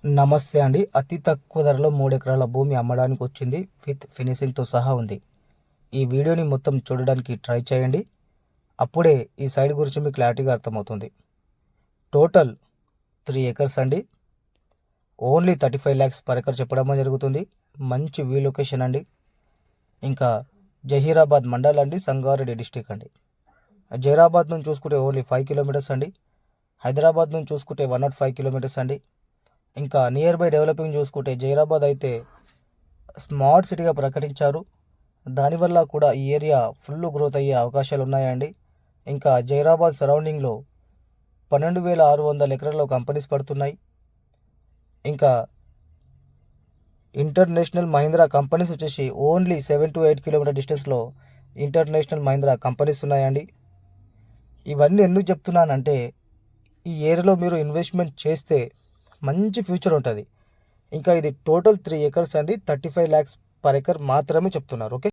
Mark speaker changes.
Speaker 1: నమస్తే అండి. అతి తక్కువ ధరలో 3 ఎకరాల భూమి అమ్మడానికి వచ్చింది. విత్ ఫినిషింగ్‌తో సహా ఉంది. ఈ వీడియోని మొత్తం చూడడానికి ట్రై చేయండి. అప్పుడే ఈ సైడ్ గురించి మీకు క్లారిటీగా అర్థమవుతుంది. టోటల్ 3 ఎకర్స్ అండి. ఓన్లీ 35 lakhs పర్ ఎకర్ చెప్పడం జరుగుతుంది. మంచి వ్యూ లొకేషన్ అండి. ఇంకా జహీరాబాద్ మండల్ అండి, సంగారెడ్డి డిస్టిక్ అండి. జహీరాబాద్ నుంచి చూసుకుంటే ఓన్లీ 5 kilometers అండి. హైదరాబాద్ నుంచి చూసుకుంటే 105 kilometers అండి. ఇంకా నియర్ బై డెవలపింగ్ చూసుకుంటే జైరాబాద్ అయితే స్మార్ట్ సిటీగా ప్రకటించారు. దానివల్ల కూడా ఈ ఏరియా ఫుల్ గ్రోత్ అయ్యే అవకాశాలు ఉన్నాయండి. ఇంకా జైరాబాద్ సరౌండింగ్లో 12,600 ఎకరాల్లో కంపెనీస్ పడుతున్నాయి. ఇంకా ఇంటర్నేషనల్ మహీంద్రా కంపెనీస్ వచ్చేసి ఓన్లీ 7 to 8 kilometer డిస్టెన్స్లో ఇంటర్నేషనల్ మహీంద్రా కంపెనీస్ ఉన్నాయండి. ఇవన్నీ ఎందుకు చెప్తున్నానంటే ఈ ఏరియాలో మీరు ఇన్వెస్ట్మెంట్ చేస్తే మంచి ఫ్యూచర్ ఉంటుంది. ఇంకా ఇది టోటల్ 3 ఎకర్స్ అండి. 35 lakhs పర్ ఎకర్ మాత్రమే చెప్తున్నారు. ఓకే.